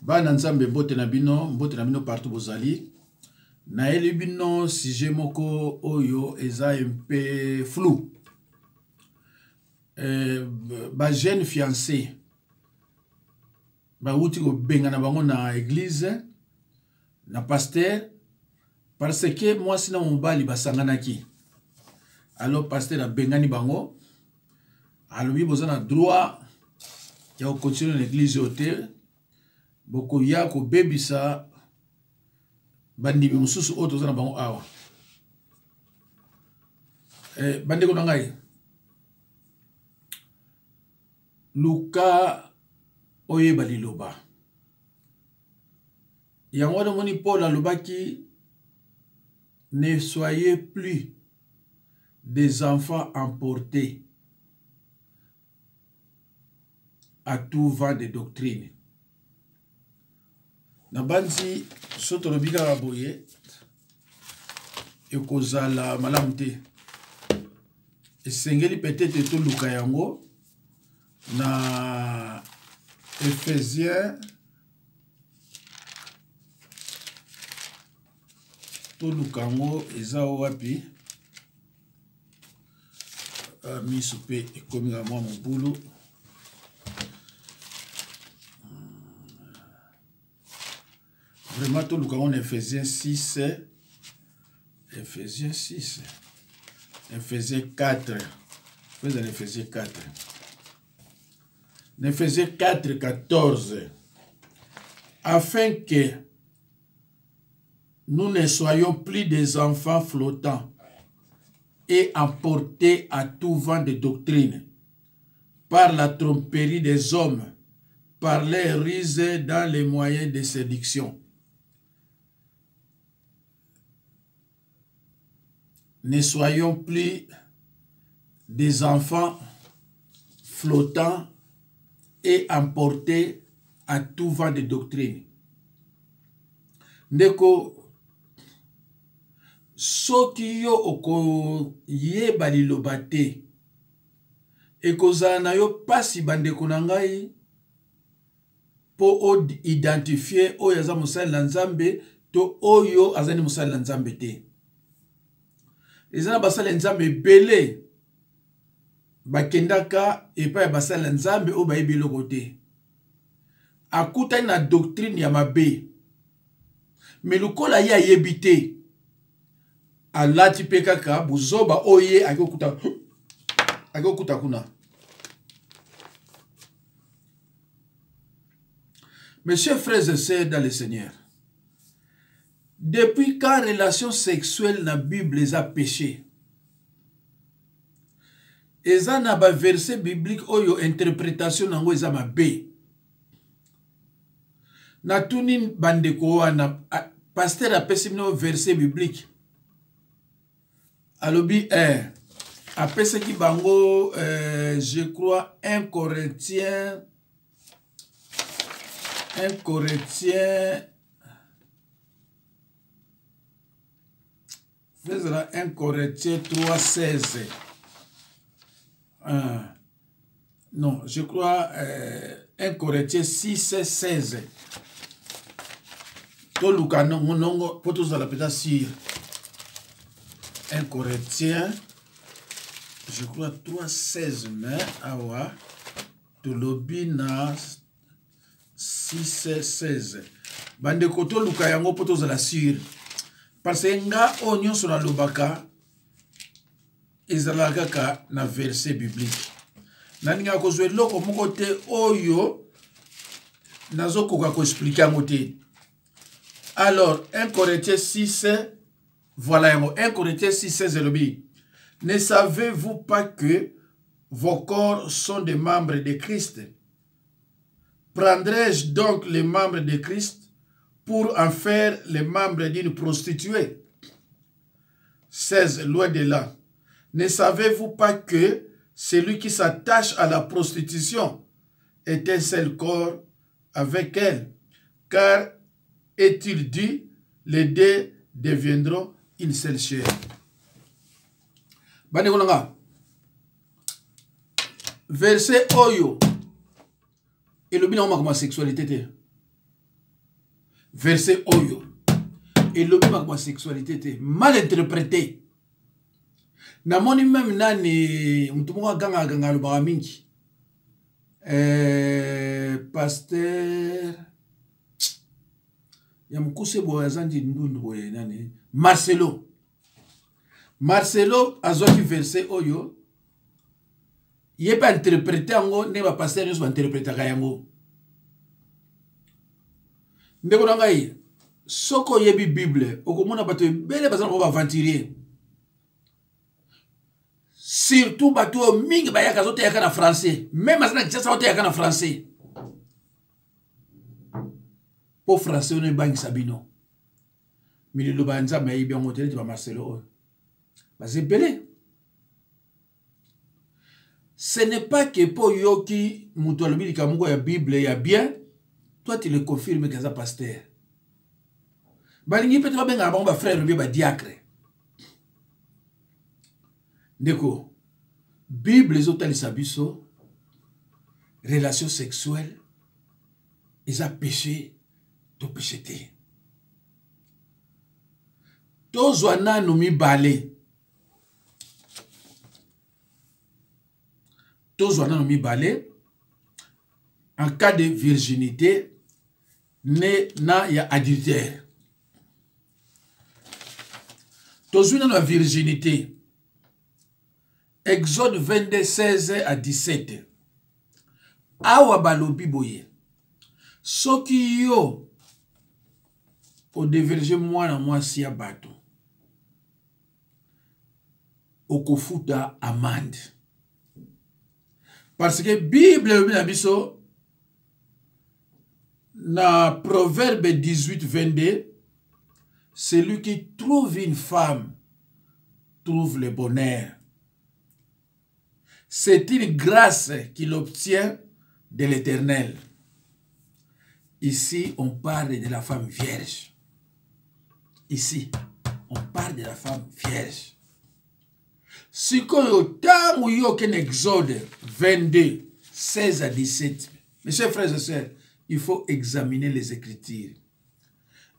Bana nzambe mbote na bino partout bozali. Na eli bino sujet moko oyo eza un peu flou. Ba jeune fiancé ba uti ko benga na bango na église na pasteur parce que moi sina mobali basanganaki. Alors pasteur a bengani bango. Alobi bozana droit ya continuer l'église hotel. Boko ya ko bebisa bandi mususu oto zana bango awa. Bandi ko ngai. Luka oye baliloba. Yango na moni Paul alobaki ne soyez plus des enfants emportés à tout vent de doctrine. Na banzi soto lobika baboye ekozala malamu te. Esengeli peut-être to luka yango na Ephésiens to luka yango eza wapi miso pe ekomi na mwa mobulu. Vraiment, tout le monde Ephésiens 6, Ephésiens 6, Ephésiens 4, Ephésiens 4, Ephésiens 4, 14, afin que nous ne soyons plus des enfants flottants et emportés à tout vent de doctrine par la tromperie des hommes, par les ruses dans les moyens de séduction. Ne soyons plus des enfants flottants et emportés à tout vent de doctrine. Ndeko, soki yo oko yeba liloba te, ekozala na yo pasi bandeko na ngai po o identifier oyo aza mosali na Nzambe to oyo azali mosali na Nzambe te. Ezana basala Nzambe ebele bakendaka epa ya basala Nzambe o bayebi eloko te. Akutani na doctrine ya mabe. Me lokola ye ayebi te, alati pe kaka buzoba oye akokuta kuna. Mes chers frères et sœurs dans le Seigneur, depuis quand relation sexuelle na Bible les a péché? Eza na ba verset biblique oyo interprétation nango eza mabe. Na tuni bandeko wana pasteur apesi mino verset biblique. Alobi apesi ki bango je crois 1 Corinthiens 1 Corinthiens 3,16. Non, je crois 1 Corinthiens 6,16. To luka nongo poto za la peta sur 1 Corinthiens, je crois 3,16, mais awa to lobi na 6,16. Bande koto luka yango poto za la sur. Parce que nga onyo sur la lobaka ezalaka ka na verset biblique. Naninga kozwe loko moko te oyo nazokoka ko expliquer yango te. Alors 1 Corinthiens 6, voilà yango 1 Corinthiens 6:16 elobi. Ne savez-vous pas que vos corps sont des membres de Christ? Prendrai-je donc les membres de Christ pour en faire les membres d'une prostituée? 16, loin de là. Ne savez-vous pas que celui qui s'attache à la prostitution est un seul corps avec elle? Car est-il dit, les deux deviendront une seule chair. Verset Oyo. Et le bilan ma sexualité. Verset Oyo. Et le bilan ma sexualité. Mal interprété. Namoni même nani mtumunga ganga le baramingi. Pasteur Yamkuse boyazandi ndundu boye nani Marcelo azoki verset Oyo. Il n'est pas interprété en ne va passer nous va interpréter yango. Ndeko ngai soko yebi Bible okomona bato bele bazana ko aventurier. Surtout bato mingi ba yaka zote yaka na français. Même azana kitasa zote yaka na français. Pour français on est bangi sabino. Mais le banza mais bien motel tu va Marcelo. Bazé belé. Ce n'est pas que pour Yoki, Moutoualobi, Kamungo, ya Bible, ya bien, toi tu le confirmes que c'est pasteur. Balingi peut-être bien avant, frère, le diacre. D'accord. Bible, les autres, les sabiso, relations sexuelles, ils ont péché, tout péché. Tous wana nous mi balé. Tous on a mis balai en cas de virginité né na ya adultère. Tous on a la virginité. Exode 22 16 à 17. Awa balobi boye. Soki yo o déverger moi na moi si ya bato. Okofuta amande. Parce que Bible na Proverbe 18 22, celui qui trouve une femme trouve le bonheur. C'est une grâce qu'il obtient de l'Éternel. Ici, on parle de la femme vierge. Ici, on parle de la femme vierge. Si vous avez Exode 22, 16 à 17, mes chers frères et sœurs, il faut examiner les Écritures.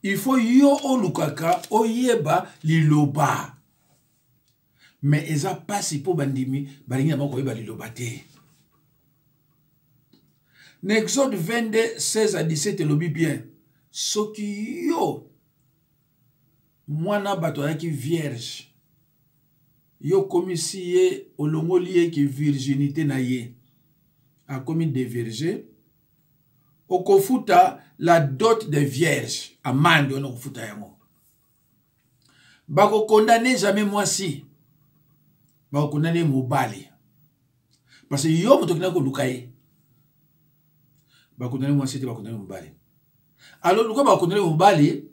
Il faut yo olukaka oyeba liloba. Mais ils n'ont pas si pour bandimi, baringa moko yeba liloba te. Exode 22, 16 à 17, lobi bien. Soki yo, mwana bato yaki vierge. Yo komi si ye olongoli ye ki virginité na ye a komi de vierge okofuta la dot de vierge amande on okofuta yango bako condamner jamais moi si bako condamner mobali parce que yo moto kina ko lukaye bako condamner moi si te bako condamner mobali alors luka bako condamner mobali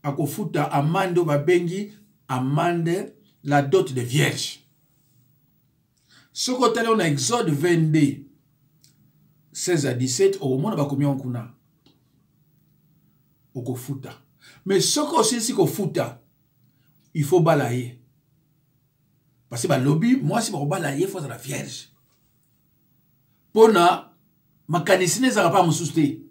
akofuta amande ba bengi amande la dot de vierge. Ce côté on a Exode 22 16 à 17 au moment ba combien on kuna oko futa. Mais ce qu'on sait si ko futa il faut balayer. Parce que ba lobby moi si ba balayer faut la vierge. Pona makanisine za pas me souster.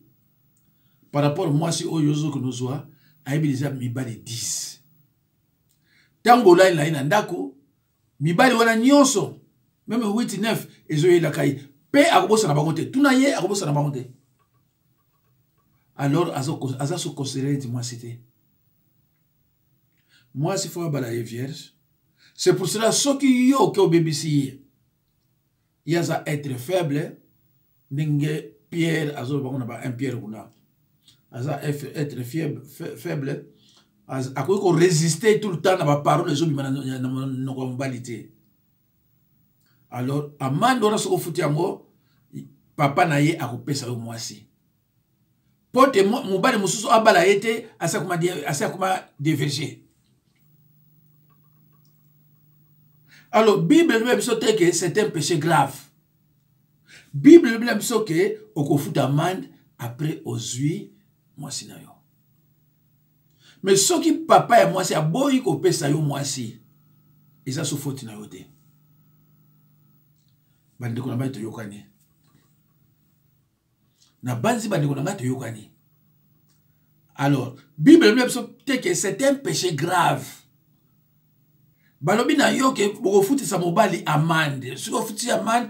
Par rapport moi si oyozo que nous soit a déjà mi bali 10. Tango la ina ndako mibali wana nyonso même 8 9 ezoye la kai pe akobosa na bangote tuna ye akobosa na bangote alors aza se considérer moi c'était moi si faut balayer vierge c'est pour cela ce qui yo que BBC il a être faible ninge Pierre azo bangona ba un Pierre kuna aza être faible à quoi qu'on résister tout le temps à ma parole les hommes n'ont pas l'idée. Alors amande on a ce qu'on fout yango papa naie a coupé ça au mois ci. Pote mon bal mususu abala été à ça comment déverger. Alors Bible même sauté que c'est un péché grave. Bible même sauté que au fout amande après aux huit mois si nayo. Mais ce qui papa et moi c'est à boy ko pesa yo moi si ils a sous faute na yote bande ko na ba to yokani Na banzi bandeko nanga toyokani. Alors, Bible même dit que c'est un péché grave. Balobi na yo ke boko futi sa mobali amande. Si ko futi amande,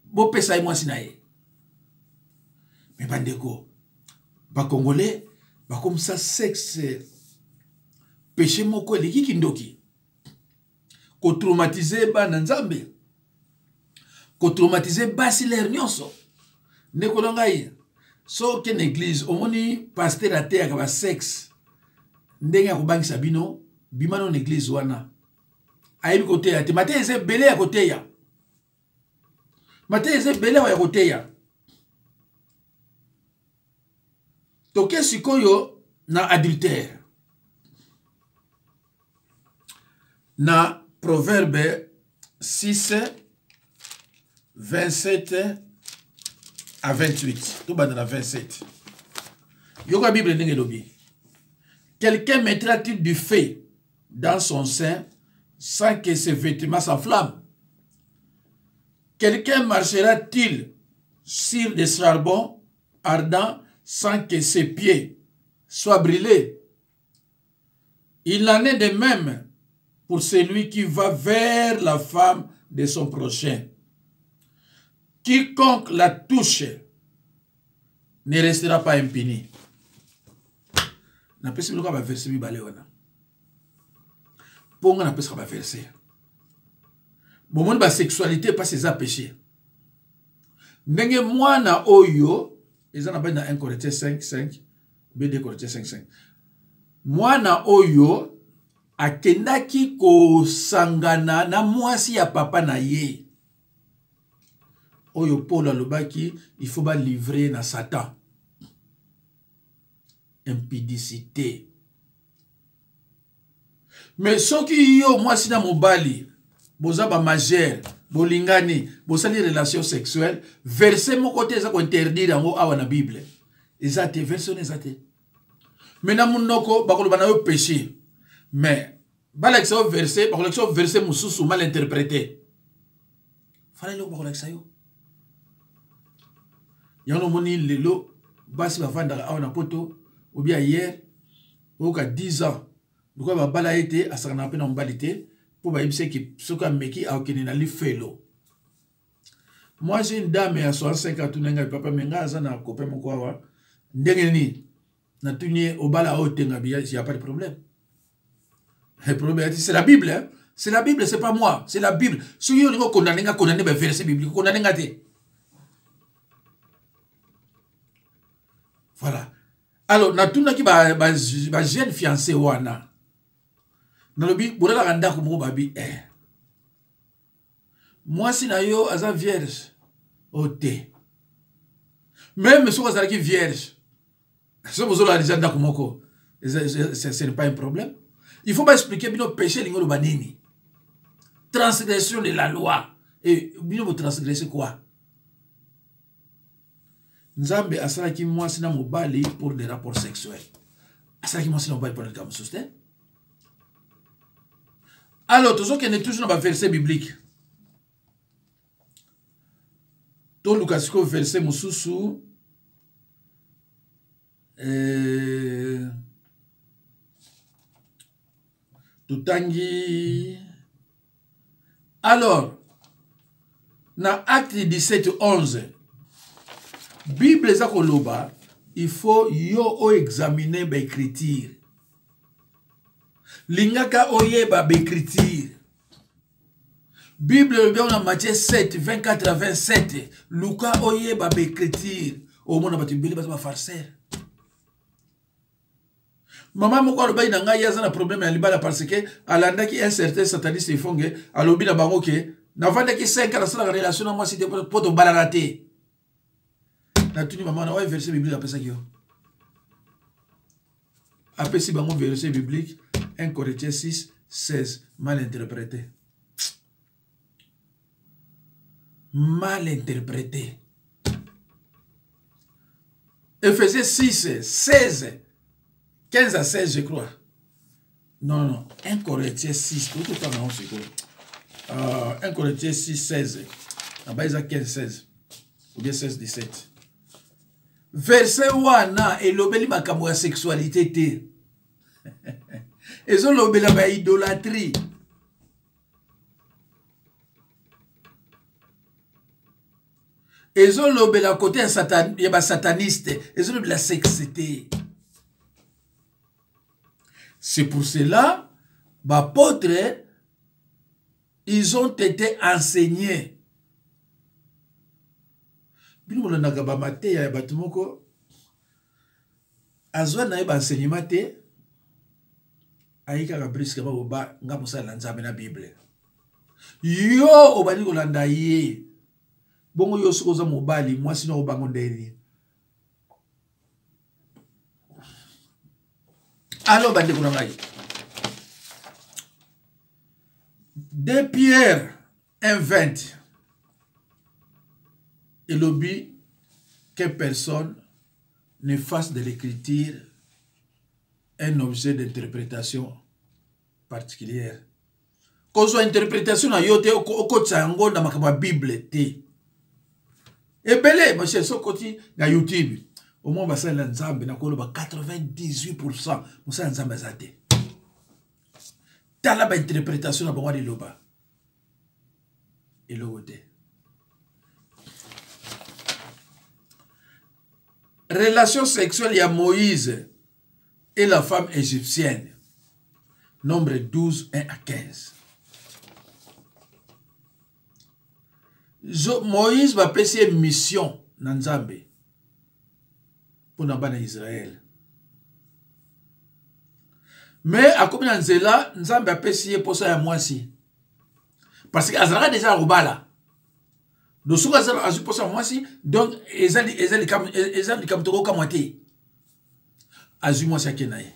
bo pesa moi sinaye. Mais bandeko, ba congolais, ba comme ça sexe péché moko eleki kindoki. Ko traumatiser ba na nzambe. Ko traumatiser basi ler nyonso. Ndeko ngai. So ken église omoni pasteur até akaba sexe. Ndenge akobangisa bino, bimano église wana. Ayebi côté ya te maté eze belé ya côté ya. Maté eze belé ya côté ya. Toke sikoyo na adultère. Na Proverbe 6 27 à 28. Tout bas dans la 27. Yoga Bible ndenge lobi. Quelqu'un mettra-t-il du feu dans son sein sans que ses vêtements s'enflamment? Quelqu'un marchera-t-il sur des charbons ardents sans que ses pieds soient brûlés? Il en est de même pour celui qui va vers la femme de son prochain. Quiconque la touche ne restera pas impuni. Na pesi biloko ba verset mibale wana. Ponga na pesi ba verset. Bomoni ba sexualité pas ses péché. Ndenge mwana oyo ezana ba na 1 Corinthiens 5:5, B2 Corinthiens 5:5. Mwana oyo akendaki ko sangana na mwasi ya papa na ye. Oyo Paul alobaki, il faut pas livrer na Satan. Impudicité. Mais ce qui yo moi si na mobali, boza ba majeur, bolingani, bosali relation sexuelle, verset mon côté ça ko interdire yango awa na Bible. Ezate verset ezate. Mais na munoko bakoloba na yo péché. Mais balakisa verset, bakolakisa verset mususu mal interprété. Fallait le bakolakisa yo. Yano moni lelo basi bavanda awa na poto ou bien hier ou ka 10 ans pourquoi ba bala été à sakana pe na mbalité pour ba ibise ki soka meki a okene na li felo. Moi j'ai une dame à 65 ans tunenga papa menga azana copain moko awa ndenge ni na tunye obala otenga biya il y a pas de problème. Le problème c'est la Bible hein? C'est la Bible, c'est pas moi, c'est la Bible. Si yo ngo condamner ba verset biblique condamner ngate. Voilà. Alors, na tuna ki ba jeune fiancé wana. Na lobi, bola randa ko mo babi moi si na yo aza vierge ote. Même si vous êtes vierge, si vous avez déjà nda ko moko, ce n'est pas un problème. Il faut pas expliquer bino péché lingo lo banini. Transgression de la loi. Et bino vous transgressez quoi? Nzambe asalaki mwasi na mobali pour des rapports sexuels. Asalaki mwasi na mobali pour le gamme soutien. Alors, tout ce qui est toujours dans le verset biblique. Tout le cas, verset Moussousou. Toutangi. Alors, dans Acte 17:11. Bible za koloba, il faut yo examiner ba écriture. Lingaka oyeba ba écriture. Bible bien dans Matthieu 7 24 à 27, Luca oyeba ba écriture. Au monde ba tibeli ba farceur. Maman moko loba ina ngai yaza na problème ya libala parce que alandaki un certain sataniste ifonge alobi na bango ke na vandaki 5 ans na relation na moi si de poto balarate. Na tuni maman na verset biblique après ça qui yo. Après si bango verset biblique 1 Corinthiens 6:16 mal interprété. Mal interprété. Ephésiens 6:16 15 à 16 je crois. Non 1 Corinthiens 6 tout le temps on se quoi. 1 Corinthiens 6:16 na base 15-16 ou bien 16-17. verset wana elobeli makambo ya sexualité te. Ezolobela ba idolâtrie. Ezolobela côté ya satan ya ba sataniste, ezolobela sexité. C'est pour cela bapôtres ils ont été enseignés. Bino molonaka ba mateya ya bato moko azwa na ye ba enseignement te ayika briske ba oba nga mosala nzambe na Bible. Yo obali kolanda ye. Bongo yo sokoza mobali mwasi no bango ndeni. Alors bande ko ngai. 2 Pierre 1:20. Il oblige que personne ne fasse de l'écriture un objet d'interprétation particulière. Qu'on soit interprétation à yote au tsango dans ma Bible te. Et belé, ma chère, so koti na YouTube. Au moins, ça l'ensemble na kolo ba 98%. Musa nzamba zate. Tala ba interprétation na bango de loba. Et l'autre. Relation sexuelle, il y a Moïse et la femme égyptienne. Nombre 12, 1 à 15. Moïse va passer une mission dans Nzambe pour n'abattre Israël. Mais à combien d'années Nzambe a passé pour ça à moi aussi. Parce que Azara déjà au bala. Donc, si vous avez posé moi aussi, donc, ils ont comme tout comme moi. Azu moi, c'est qui naïe.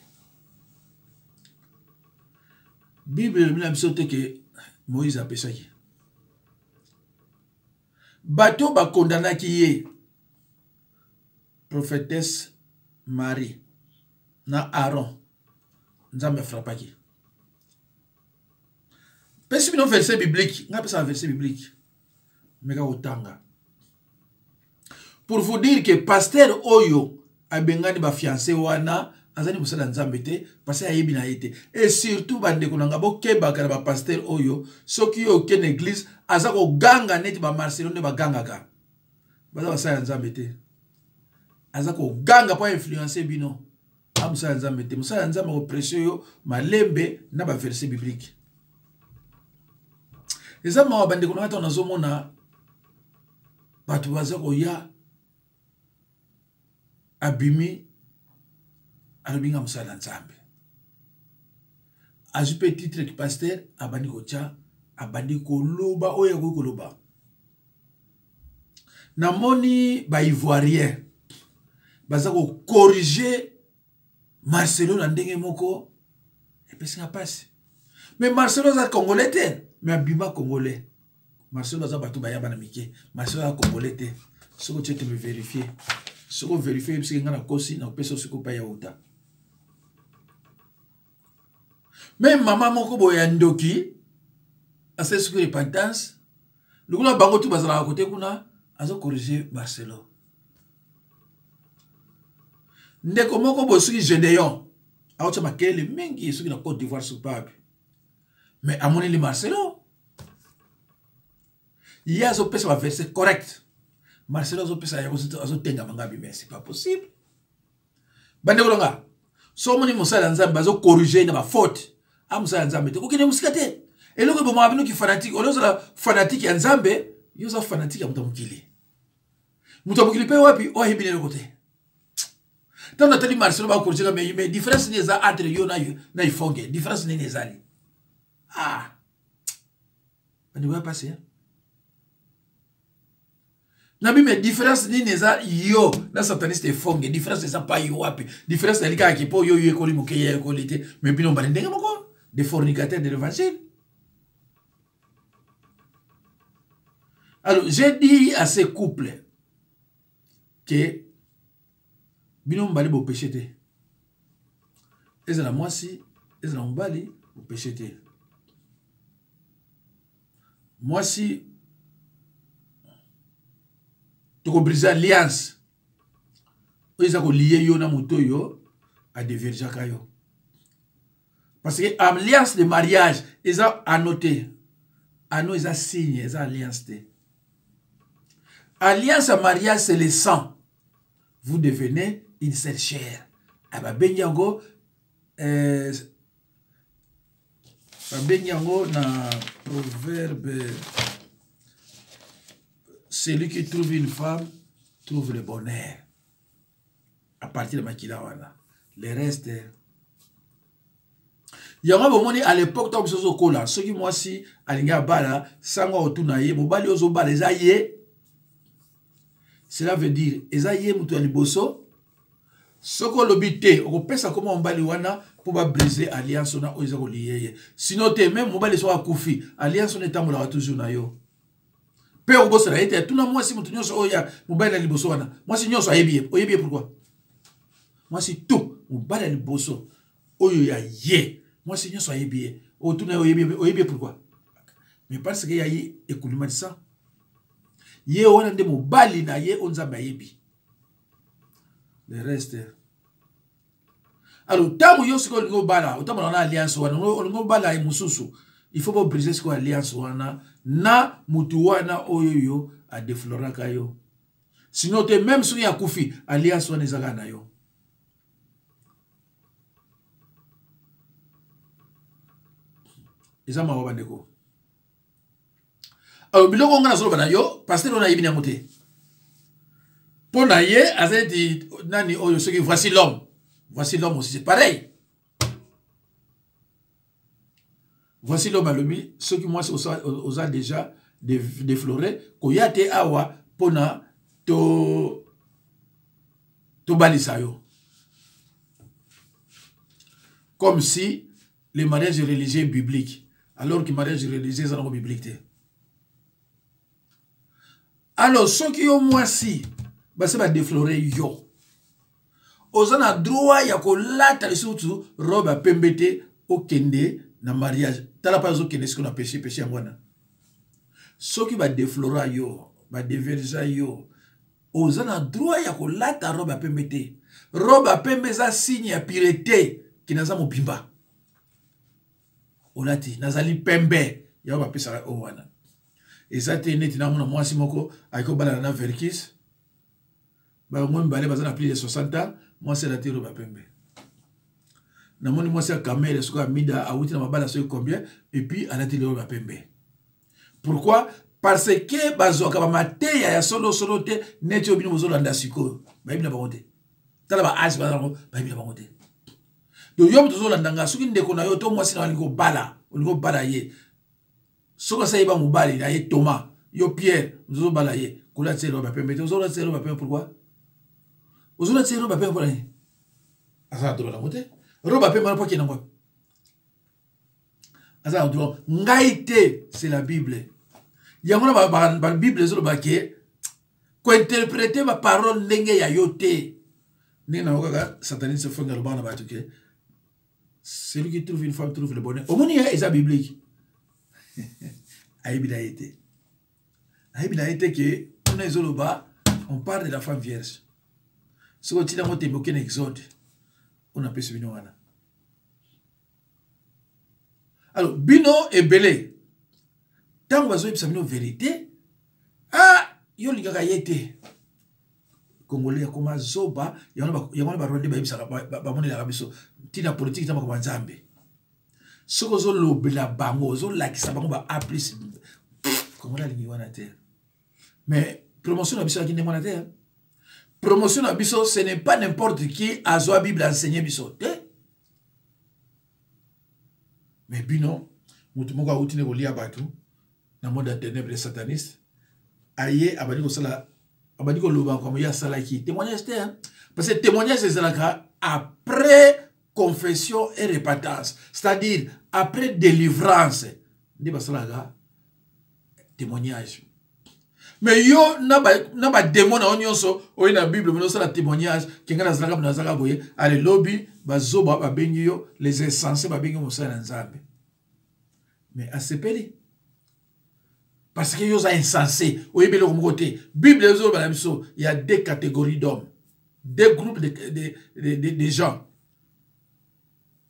Bible, il a dit que Moïse a péché. Bateau ba condamné qui est prophétesse Marie na Aaron. Nous avons frappé qui. Parce que nous verset biblique, nous avons un verset biblique. Pour vous dire que pasteur Oyo a bengani ba fiancé wana azani musala nzambe te parce que ayebi na yete et surtout bande konanga bokeba kana ba pasteur Oyo soki yo ken église azako ganga neti ba Marcelo ne ba ganga ka baza basala nzambe te azako ganga po influencer bino amusala nzambe te musala nzambe ko prêcher yo malembe na ba verset biblique ezama bande konanga ta nazomona batu bazako ya abimi alobinga musala nzambe ajupe titre ki pasteur abandi kocha abandi koloba oya koloba namoni ba ivoirien bazako corriger Marcelo na ndenge moko epesinga passe mais Marcelo za congolais te mais abima congolais Marcelo za batu bayaba na mike Marcelo za congolais te soko tu me vérifier soko vérifier parce que ngana kosi na peso soko pa ya uta même maman moko boya ndoki ase soko repentance lukula bango tu bazala côté kuna azo corriger Marcelo ndeko moko bosuki Gédéon aocha makele mingi suki na Côte d'Ivoire soupabe mais amoni li Marcelo yazo pesa va verset correct Marcelo azo pesa azo tenga mangabi mais c'est pas possible bande kolonga so moni musala nzambe azo corriger na ba faute a musala nzambe te kokene musikate eloko bo mabino ki fanatique oloza fanatique ya nzambe yoza fanatique ya mutamukili pe wapi o hibine lokote tant natali Marcelo ba corriger mais différence ni za entre yo na ifonge différence ni ezali ah bande va passer Nabi mais différence ni neza yo na sataniste fonge différence neza pa yo wapi différence elika ki po yo ekoli moke ye ekoli te mais bino ba ndenge moko des fornicateurs de l'évangile. Alors j'ai dit à ces couples que bino mbali bo péché te ezala mwasi ezala mbali bo péché te mwasi tu briser alliance ils ont lié yo na moto yo à diverger yo. Parce que alliance de mariage, ils ont annoté. Anno, ils ont signé, ils ont alliance. Alliance à mariage, c'est le sang. Vous devenez une seule chair. Aba benyango na proverbe, celui qui trouve une femme trouve le bonheur. À partir de Makilawana. Le reste, il y a à l'époque, tant que ce soit ceux qui moi si alinga bala, sangwa otunaye, mobali ozo bala, ezaye. Cela veut dire, ezaye mutu aliboso. Soko lobite, on peut ça comment on bali wana pour pas briser alliance on a ozo lié. Sinon te même mobali soit koufi, alliance on est amola toujours na yo. Pe on bosse la été, tout na moi si mutu nyoso oya mobali aliboso wana. Moi si nyoso ayebiye, oyebiye pourquoi? Moi si tout mobali aliboso oyo ya ye. Moi, si nous sommes bien, pourquoi? Mais parce qu'il y a eu écoulement de ça. Yé on a des mots bali na yé on zamba yebi. Le reste. Alors, tant que yo siko lingo bala, autant on a alliance wana, on bala et mususu. Il faut pas briser ce qu'on alliance wana na mutu wana oyo a déflora kayo. Sinon te même si ya koufi alliance wana ezaka na yo. Eza mawa bandeko. Alors biloko ngana solo bana yo, pasteur on a yebina moté. Pona ye azeti nani oyo ce qui voici l'homme. Voici l'homme aussi, c'est pareil. Voici l'homme à l'homme, ceux qui moi osa déjà défloré koyate awa pona to balisa yo. Comme si le mariage religieux est biblique. Alors que le mariage religieux est biblique. Alors, ceux qui ont moi si, c'est va déflorer yo. Aux a droit ya ko lata surtout robe à pembete au kende na mariage. T'as la pas au kende ce qu'on a péché à moi. Ceux qui va déflorer yo, va déverger yo. Aux a droit ya ko lata robe à pembete. Robe à pembete ça signe à pireté qui n'a pas mon pimba. Olati nazali pembe ya ba pesa o wana ezate neti na mona mwasi moko ayiko bala na verkis ba ngom balé bazana plus de 60 ans mwasi la tiro ba pembe na moni mwasi kamere suka mida awuti na mabala so combien et puis anati le ba pembe. Pourquoi? Parce que bazoka ba mateya ya solo te neti obino bozolanda siko ba ibina ba monte tala ba as ba ibina ba monte. Donc, yo mtozo landanga soki ndeko na yo to mwasi na walingo bala ye. Soka sa yeba mubali na ye Thomas, yo Pierre, mtozo bala ye. Kula tsero ba pembe, mtozo la tsero ba pembe pourquoi? Ozo la tsero ba pembe pour rien. Asa to la moté. Roba pembe na poki na ngwa. Asa to ngaite, c'est la Bible. Yamona ba Bible zo ba ke ko interpréter ma parole ndenge ya yote. Nina oka sataniste fonga lo bana ba tuke. Celui qui trouve une femme trouve le bonheur. Au monde, il y a biblique. Aïbila été que on parle de la femme vierge. Ce qu'on dit dans votre époque, exode, on appelle ce bino. Alors, bino est belé. Tant que vous avez une vérité, ah, yo ligaka yete. Congolais comme zoba, il y a un baronde ba moni la biso. Tina politique tama ko nzambe. Soko zo lobela bango zo lakisa bango ba applice. Congolais lingi wana terre. Mais promotion na biso ki ne mona terre. Promotion na biso ce n'est pas n'importe qui a zo Bible enseigner biso. Mais bino mutu moko utine ko lia batu na monde de ténèbres sataniste. Aye abani ko sala abani ko loba comme ya sala ki témoignage terre. Parce que témoignage c'est ça après confession et repentance, c'est-à-dire après délivrance, témoignage. Mais yo na ba démon na onyoso o na Bible mais la témoignage kinga na zaka boye ale lobby bazoba ba bengi yo les insensés ba bengi mosala nzambe. Mais asepeli parce que yo za insensé o yebele ko côté Bible zo ba biso il y a deux catégories d'hommes. deux groupes de gens.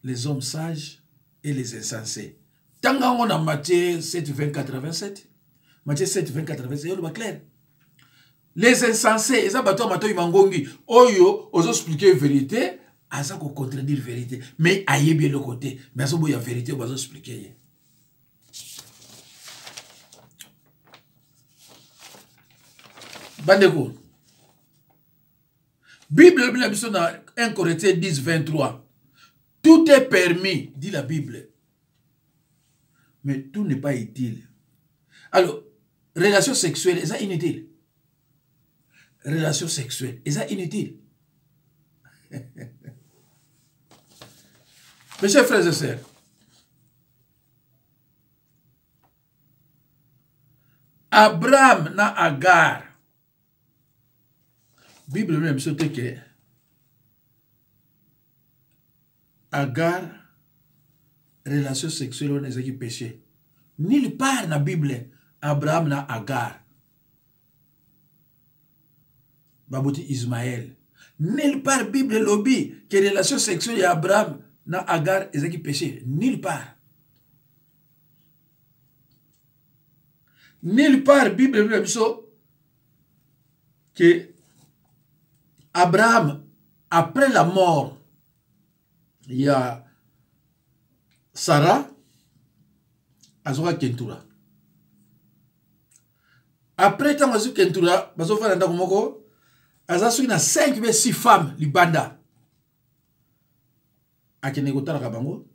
Les hommes sages et les insensés. Tant qu'on a Matthieu 7, 24, 27, Matthieu 7, 24, 27, c'est clair. Les insensés, ils ont battu Matthieu Mangongi, Oyo, ils ont expliqué la vérité, ils ont contredire la vérité. Mais aïe bien le côté, mais ils ont la vérité, ils ont expliqué. Bandeko. Bible, 1 Corinthiens 10, 23. Tout est permis, dit la Bible. Mais tout n'est pas utile. Alors, relation sexuelle, est-ce inutile? Relation sexuelle, est-ce inutile? Mes chers frères et sœurs, Abraham na Agar. Bible même sauté que Agar, relation sexuelle, on est qui péché. Nulle part dans la Bible, Abraham na Agar. Babouti Ismaël. Nulle part Bible lobby que relation sexuelle et Abraham na Agar est qui péché. Nulle part. Nulle part Bible même que Abraham, après la mort, il y a Sarah, Azora Kentura. Après tant Azora Kentura, Bazofa Nanda Komoko, Azasu na 5 ou 6 femmes, Libanda. Akenegota Rabango,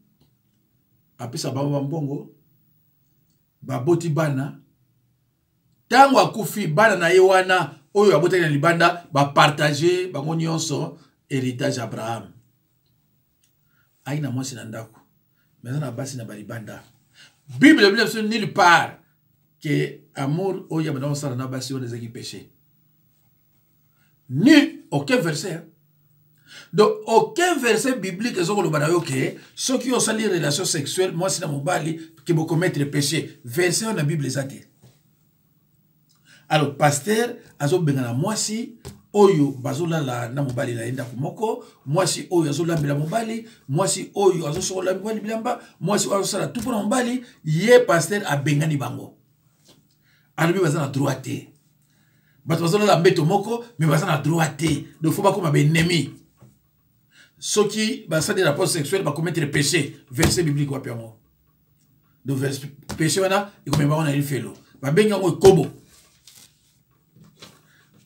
Apisa Bambongo, Baboti Bana, Tango Akufi, Bana na Yewana, Oyo Abote na Libanda, ba partager, ba nyonso héritage Abraham. Aina mwasi na ndako. Mais na basi na balibanda. Bible ne nulle part que amour oyo madame sala na basi on ezaki péché. Ni aucun verset. Donc aucun verset biblique ezoko lobana yo que ceux qui ont sali relation sexuelle moi si na mobali qui vont commettre le péché. Verset dans la Bible ezate. Alors pasteur azo bengana mwasi oyo bazola la na mobali la enda kumoko mwasi oyo azola mbela mobali mwasi oyo azosola mobali bilamba mwasi oyo azosala tout pour mobali ye pasteur abengani bango alobi bazana droite bato bazola la mbeto moko mais bazana droite donc faut pas comme ba ennemi ceux qui basadi rapport sexuel ba commettre le péché verset biblique wa piango donc verset péché wana ikomeba wana ilfelo ba benga ngo kobo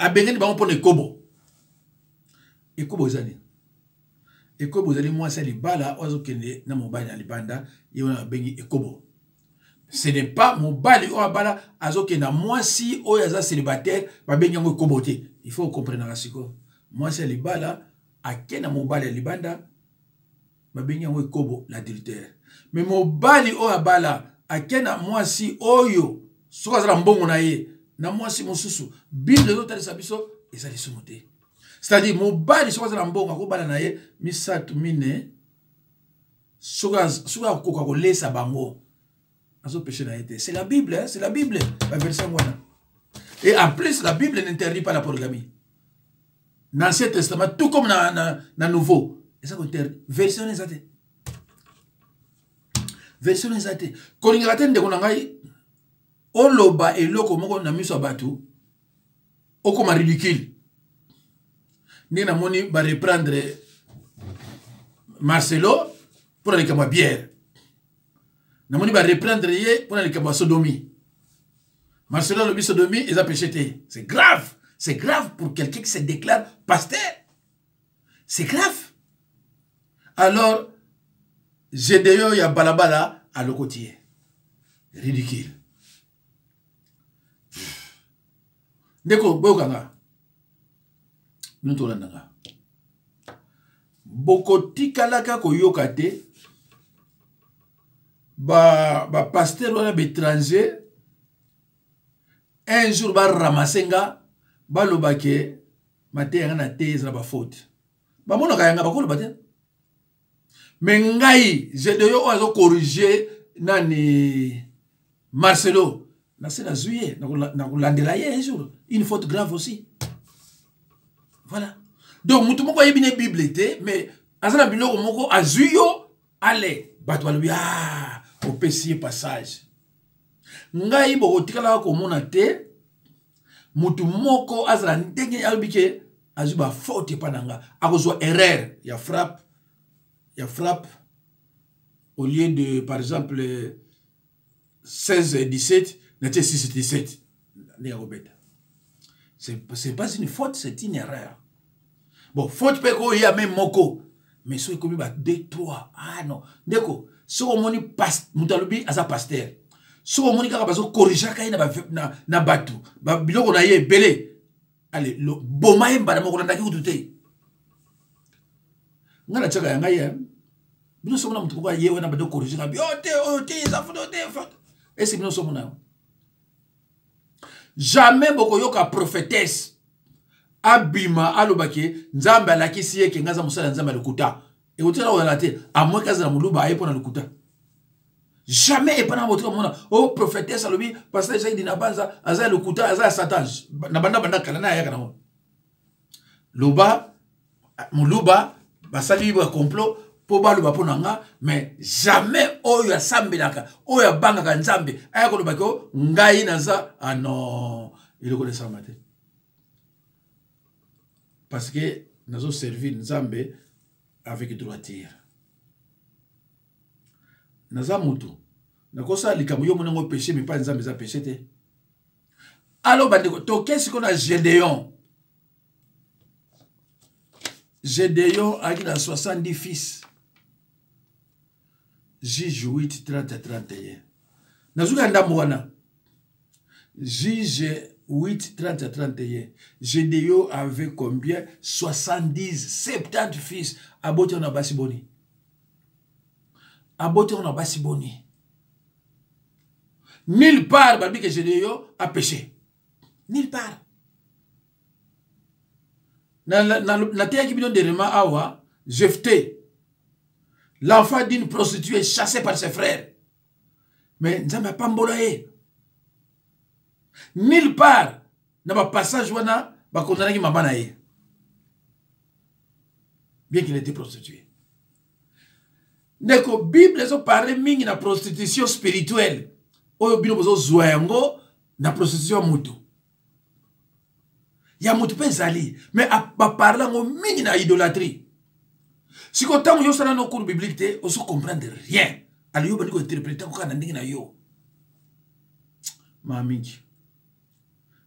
abengani bango pour le kobo. Et kobo zani. Et kobo zani moi c'est libala ozo kende na mobali na libanda yona bengi ekobo. Ce n'est pas mobali o abala azo kenda moi si o yaza célibataire ba bengi ngo kobo te. Il faut comprendre la siko. Moi c'est libala akena mobali libanda ba bengi ngo ekobo l'adultère. Mais mobali o abala akena moi si oyo soka za mbongo na ye na mwasi mosusu Bible zotalisa biso ezali sumote. C'est-à-dire mobali soka za mbongo akobala na ye misatu mine soka koka kolesa bango azo péché na été. C'est la Bible, hein? C'est la Bible, la version ngwana. Et en plus la Bible n'interdit pas la polygamie. Dans l'Ancien Testament tout comme na Nouveau, et ça interdit version ezate. Version ezate. Kolingata ndeko na ngai Oloba eloko moko na miso batu okoma ridicule. Ni na moni ba reprendre Marcelo pour aller comme bière. Na moni ba reprendre ye pour aller comme sodomie. Marcelo le sodomie ils a péché. C'est grave. C'est grave pour quelqu'un qui se déclare pasteur. C'est grave. Alors Gédéon ya balabala à le côté. Ridicule. Ndeko bokanga nutolanda boko tikalaka koyoka te ba pasteur wana étranger un jour ba ramasenga ba lobake maté nga na te za ba faute ba mona kayanga ba koloba te mais ngai je deyo ozo corriger nani Marcelo. C'est la juillet, un jour. Une faute grave aussi. Voilà. donc mutu moko yebi ne Bible te mais azana biloko moko azuyo ale bato balobi ah opesi passage ngai boko tikala ko mona te mutu moko azala ndenge albike azuba faute pananga akozwa erreur ya frappe au lieu de par exemple 16 et 17 n'était 6 et 17 c'est pas une faute, c'est une erreur. Bon, faute peut qu'il y a même moko. Mais ce qui est 2, 3. Ah non. D'accord. Ce qu'on m'a dit, Moutaloubi, à sa pasteur. Ce qu'on m'a dit, c'est corriger na batu. Bilo qu'on a eu belé. Allez, le boma est badamo qu'on a dit tout est. N'a la tchaka yanga yé. Bilo sommes là, m'touka yé, on a bado corriger. Oh, t'es, ça faut t'es. Et c'est bilo sommes là. Jamais boko yoka prophétesse abima alobake nzambe alakisi ye ke ngaza musala nzambe lukuta e otela wala te amwe kaza na muluba ayepo na lukuta jamais e pana boto mona oh prophétesse alobi pasteur Jaidi na banza aza lukuta aza satan na banda kala na yaka na mo loba muluba basali ba complot po baloba po nanga mais jamais oyo asambelaka oyo abangaka nzambe ayako lobaki o ngai naza ah non il est ça matin parce que nous avons servi nzambe avec droiture naza mutu nakosa likambo yo monango péché mais pas nzambe za péché te alors bandeko to qu'est-ce qu'on a Gédéon a 70 fils Juge 8, 30 et 31. Nazuka ndambo wana. Juge 8, 30 et 31. Gédéon avait combien? 70, 70 fils. Abote on a basiboni. Abote on a basiboni. Nulle part, balbi que Gédéon a péché. Nulle part. Na terre qui bidon de Rema awa, Jephthé. L'enfant d'une prostituée chassé par ses frères. Mais nous n'avons pas mbolaye. Nulle part, dans le passage, wana, ba condamné qui m'a banaye. Bien qu'il était prostitué. Donc, la Bible parle de la prostitution spirituelle. Oyo bino bozo zwango na prostitution mutu. Ya mutu pe zali, mais ba parla ngo mingi na idolâtrie. Si vous avez un cours biblique, vous ne comprenez rien. Alors, vous allez interpréter ce que vous avez dit. Mamie.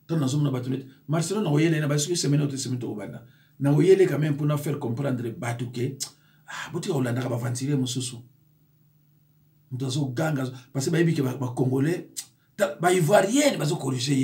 Quand nous sommes dans la bâtonnette, Marcelo n'a pas eu de semaine ou semaine au Bana. N'a pas eu quand même pour nous faire comprendre Batouké. Ah, vous avez dit que vous avez ventilé mon sous. Vous avez dit que vous avez dit que vous avez Congolais. Vous avez Ivoirien, vous avez corrigé.